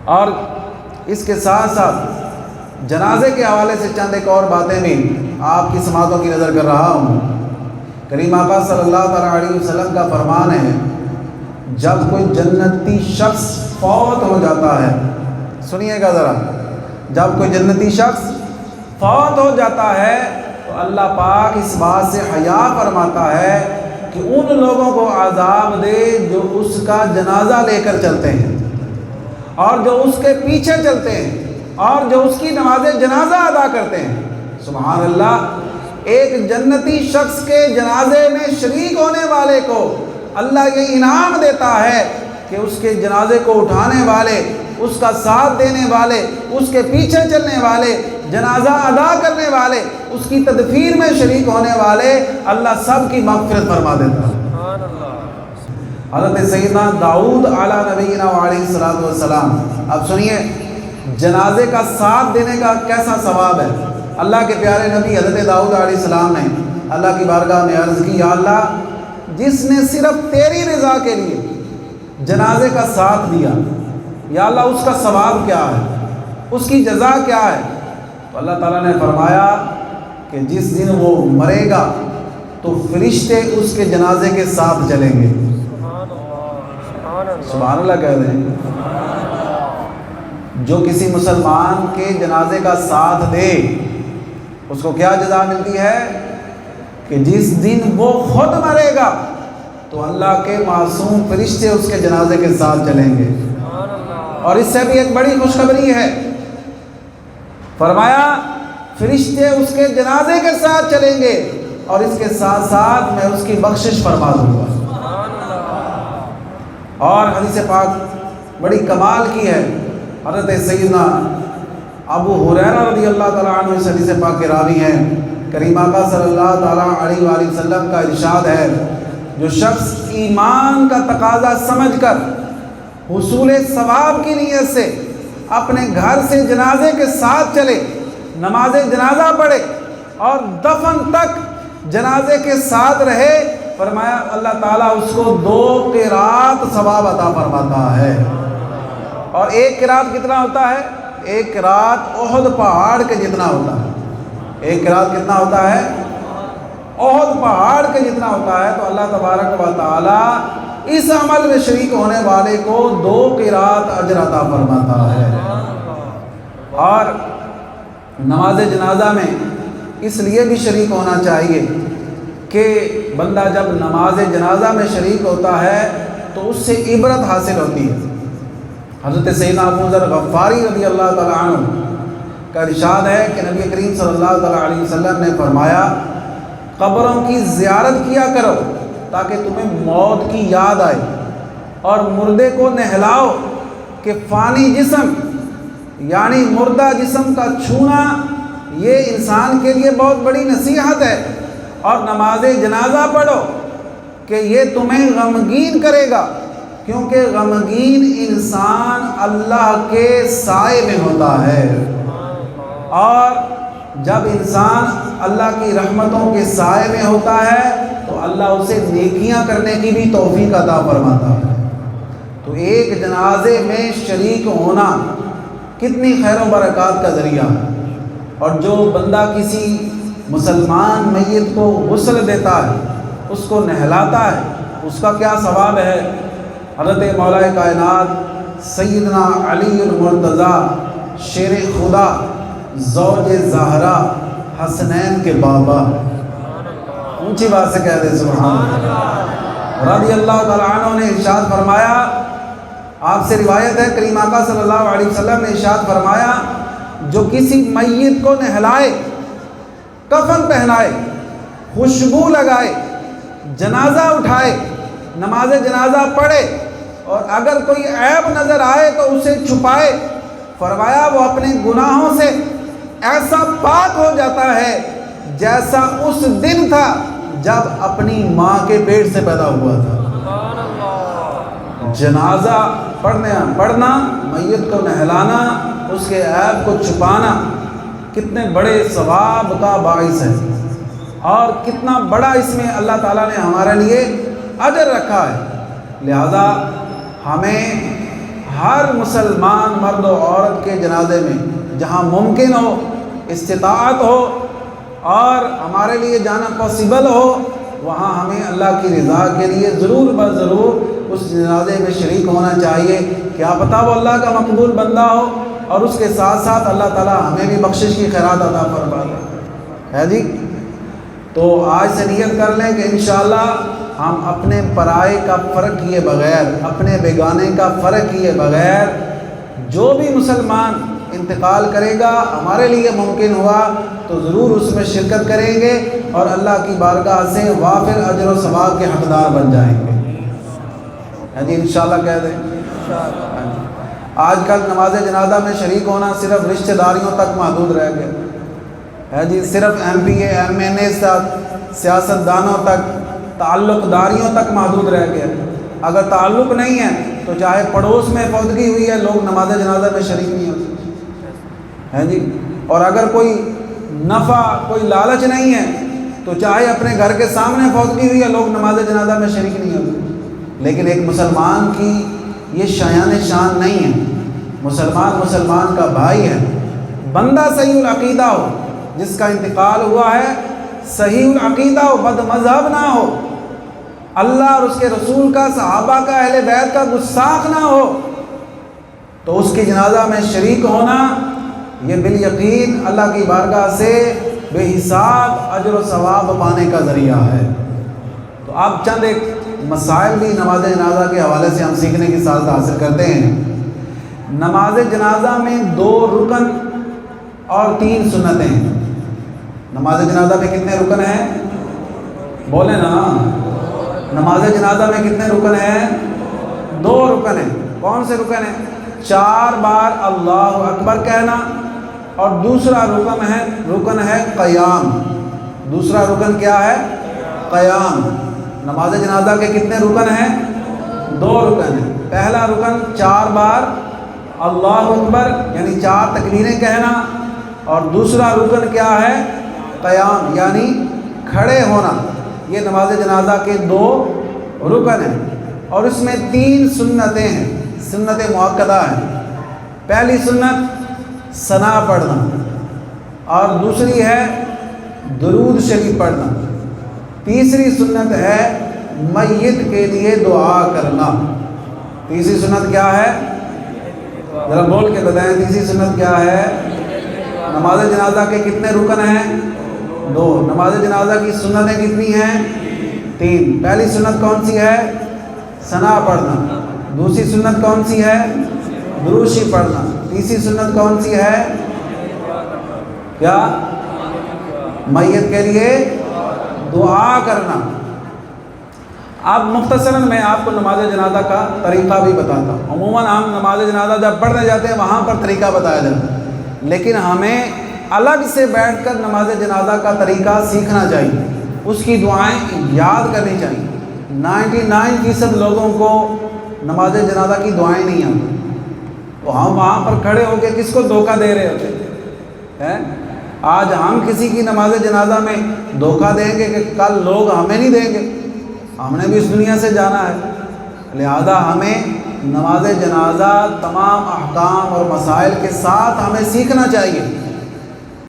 اور اس کے ساتھ ساتھ جنازے کے حوالے سے چند ایک اور باتیں بھی آپ کی سماعتوں کی نظر کر رہا ہوں۔ کریم آقا صلی اللہ تعالیٰ علیہ وسلم کا فرمان ہے، جب کوئی جنتی شخص فوت ہو جاتا ہے، سنیے گا ذرا، جب کوئی جنتی شخص فوت ہو جاتا ہے تو اللہ پاک اس بات سے حیا فرماتا ہے کہ ان لوگوں کو عذاب دے جو اس کا جنازہ لے کر چلتے ہیں اور جو اس کے پیچھے چلتے ہیں اور جو اس کی نماز جنازہ ادا کرتے ہیں۔ سبحان اللہ، ایک جنتی شخص کے جنازے میں شریک ہونے والے کو اللہ یہ انعام دیتا ہے کہ اس کے جنازے کو اٹھانے والے، اس کا ساتھ دینے والے، اس کے پیچھے چلنے والے، جنازہ ادا کرنے والے، اس کی تدفین میں شریک ہونے والے، اللہ سب کی مغفرت فرما دیتا ہے۔ حضرت سیدنا داؤد علیہ نبینا علیہ الصلوۃ والسلام، اب سنیے جنازے کا ساتھ دینے کا کیسا ثواب ہے۔ اللہ کے پیارے نبی حضرت داؤد علیہ السلام نے اللہ کی بارگاہ میں عرض کی، یا اللہ، جس نے صرف تیری رضا کے لیے جنازے کا ساتھ دیا، یا اللہ اس کا ثواب کیا ہے، اس کی جزا کیا ہے؟ تو اللہ تعالیٰ نے فرمایا کہ جس دن وہ مرے گا تو فرشتے اس کے جنازے کے ساتھ چلیں گے۔ سبحان اللہ کہہ دیں۔ جو کسی مسلمان کے جنازے کا ساتھ دے اس کو کیا جزا ملتی ہے کہ جس دن وہ خود مرے گا تو اللہ کے معصوم فرشتے اس کے جنازے کے ساتھ چلیں گے۔ اور اس سے بھی ایک بڑی خوشخبری ہے، فرمایا فرشتے اس کے جنازے کے ساتھ چلیں گے اور اس کے ساتھ ساتھ میں اس کی بخشش فرما دوں گا۔ اور حدیث پاک بڑی کمال کی ہے، حضرت سیدنا ابو ہریرہ رضی اللہ تعالیٰ عنہ اس حدیث پاک کے راوی ہیں۔ کریم آقا صلی اللہ تعالیٰ علیہ وآلہ وسلم کا ارشاد ہے، جو شخص ایمان کا تقاضا سمجھ کر حصول ثواب کی نیت سے اپنے گھر سے جنازے کے ساتھ چلے، نماز جنازہ پڑھے اور دفن تک جنازے کے ساتھ رہے، فرمایا اللہ تعالیٰ اس کو 2 قرات ثواب عطا فرماتا ہے۔ اور 1 قرات کتنا ہوتا ہے؟ 1 قرات احد پہاڑ کے جتنا ہوتا ہے۔ 1 قرات کتنا ہوتا ہے؟ احد پہاڑ کے جتنا ہوتا ہے۔ تو اللہ تبارک و تعالیٰ اس عمل میں شریک ہونے والے کو 2 قرات اجر عطا فرماتا ہے۔ اور نماز جنازہ میں اس لیے بھی شریک ہونا چاہیے کہ بندہ جب نماز جنازہ میں شریک ہوتا ہے تو اس سے عبرت حاصل ہوتی ہے۔ حضرت سیدنا ابو ذر غفاری رضی اللہ تعالیٰ عنہ کا ارشاد ہے کہ نبی کریم صلی اللہ تعالیٰ علیہ وسلم نے فرمایا، قبروں کی زیارت کیا کرو تاکہ تمہیں موت کی یاد آئے، اور مردے کو نہلاؤ کہ فانی جسم یعنی مردہ جسم کا چھونا یہ انسان کے لیے بہت بڑی نصیحت ہے، اور نماز جنازہ پڑھو کہ یہ تمہیں غمگین کرے گا، کیونکہ غمگین انسان اللہ کے سائے میں ہوتا ہے، اور جب انسان اللہ کی رحمتوں کے سائے میں ہوتا ہے تو اللہ اسے نیکیاں کرنے کی بھی توفیق عطا فرماتا ہے۔ تو ایک جنازے میں شریک ہونا کتنی خیر و برکات کا ذریعہ ہے۔ اور جو بندہ کسی مسلمان میت کو غسل دیتا ہے، اس کو نہلاتا ہے، اس کا کیا ثواب ہے؟ حضرت مولا کائنات سیدنا علی المرتضیٰ شیر خدا زوج زہرا حسنین کے بابا، اونچی بات سے کہہ دے سبحان اللہ، رضی اللہ تعالیٰ عنہ نے ارشاد فرمایا، آپ سے روایت ہے کریم آقا صلی اللہ علیہ وسلم نے ارشاد فرمایا، جو کسی میت کو نہلائے، کفن پہنائے، خوشبو لگائے، جنازہ اٹھائے، نماز جنازہ پڑھے، اور اگر کوئی عیب نظر آئے تو اسے چھپائے، فرمایا وہ اپنے گناہوں سے ایسا پاک ہو جاتا ہے جیسا اس دن تھا جب اپنی ماں کے پیٹ سے پیدا ہوا تھا۔ جنازہ پڑھنا، میت کو نہلانا، اس کے عیب کو چھپانا کتنے بڑے ثواب کا باعث ہے، اور کتنا بڑا اس میں اللہ تعالیٰ نے ہمارے لیے اجر رکھا ہے۔ لہذا ہمیں ہر مسلمان مرد و عورت کے جنازے میں جہاں ممکن ہو، استطاعت ہو اور ہمارے لیے جانا پاسبل ہو، وہاں ہمیں اللہ کی رضا کے لیے ضرور ضرور اس جنازے میں شریک ہونا چاہیے۔ کیا پتہ وہ اللہ کا مقبول بندہ ہو اور اس کے ساتھ ساتھ اللہ تعالیٰ ہمیں بھی بخشش کی خیرات عطا فرما ہے جی۔ تو آج سے نیت کر لیں کہ انشاءاللہ ہم اپنے پرائے کا فرق کیے بغیر، اپنے بیگانے کا فرق کیے بغیر، جو بھی مسلمان انتقال کرے گا ہمارے لیے ممکن ہوا تو ضرور اس میں شرکت کریں گے اور اللہ کی بارگاہ سے وافر اجر و ثواب کے حقدار بن جائیں گے۔ ہاں جی انشاءاللہ کہہ دیں۔ آج کل نماز جنازہ میں شریک ہونا صرف رشتہ داریوں تک محدود رہ گیا ہے جی، صرف M P A M N A تک، سیاست دانوں تک، تعلق داریوں تک محدود رہ گیا۔ اگر تعلق نہیں ہے تو چاہے پڑوس میں فوتگی ہوئی ہے لوگ نماز جنازہ میں شریک نہیں ہوتے ہیں جی، اور اگر کوئی نفع کوئی لالچ نہیں ہے تو چاہے اپنے گھر کے سامنے فوتگی ہوئی ہے لوگ نماز جنازہ میں شریک نہیں ہوتے۔ لیکن ایک مسلمان کی یہ شان نہیں ہے۔ مسلمان کا بھائی ہے، بندہ صحیح العقیدہ ہو، جس کا انتقال ہوا ہے صحیح العقیدہ ہو، بد مذہب نہ ہو، اللہ اور اس کے رسول کا، صحابہ کا، اہل بیت کا گستاخ نہ ہو، تو اس کی جنازہ میں شریک ہونا یہ بالیقین اللہ کی بارگاہ سے بے حساب اجر و ثواب پانے کا ذریعہ ہے۔ تو آپ چند ایک مسائل بھی نماز جنازہ کے حوالے سے ہم سیکھنے کی سعادت حاصل کرتے ہیں۔ نماز جنازہ میں 2 رکن اور 3 سنتیں ہیں۔ نماز جنازہ میں کتنے رکن ہیں؟ بولے نا، نماز جنازہ میں کتنے رکن ہیں؟ 2 رکن ہیں۔ کون سے رکن ہیں؟ 4 بار اللہ اکبر کہنا، اور دوسرا رکن ہے قیام۔ دوسرا رکن کیا ہے؟ قیام۔ نماز جنازہ کے کتنے رکن ہیں؟ 2 رکن ہیں۔ پہلا رکن 4 بار اللہ اکبر یعنی 4 تکبیریں کہنا، اور دوسرا رکن کیا ہے؟ قیام یعنی کھڑے ہونا۔ یہ نماز جنازہ کے 2 رکن ہیں، اور اس میں 3 سنتیں ہیں، سنت مؤکدہ ہیں۔ پہلی سنت ثنا پڑھنا، اور دوسری ہے درود شریف پڑھنا، تیسری سنت ہے میت کے لیے دعا کرنا۔ تیسری سنت کیا ہے؟ ذرا بول کے بتائیں، تیسری سنت کیا ہے؟ نماز جنازہ کے کتنے رکن ہیں؟ 2۔ نماز جنازہ کی سنتیں کتنی ہیں؟ 3۔ پہلی سنت کون سی ہے؟ ثنا پڑھنا۔ دوسری سنت کون سی ہے؟ درود شریف پڑھنا۔ تیسری سنت کون سی ہے؟ کیا؟ میت کے لیے دعا کرنا۔ اب مختصراً میں آپ کو نماز جنازہ کا طریقہ بھی بتاتا ہوں۔ عموماً ہم نماز جنازہ جب پڑھنے جاتے ہیں وہاں پر طریقہ بتایا جاتا ہے، لیکن ہمیں الگ سے بیٹھ کر نماز جنازہ کا طریقہ سیکھنا چاہیے، اس کی دعائیں یاد کرنی چاہیے۔ 99% لوگوں کو نماز جنازہ کی دعائیں نہیں آتی، تو ہم وہاں پر کھڑے ہو کے کس کو دھوکہ دے رہے ہوتے ہیں؟ آج ہم کسی کی نماز جنازہ میں دھوکہ دیں گے کہ کل لوگ ہمیں نہیں دیں گے، ہم نے بھی اس دنیا سے جانا ہے۔ لہذا ہمیں نماز جنازہ تمام احکام اور مسائل کے ساتھ ہمیں سیکھنا چاہیے۔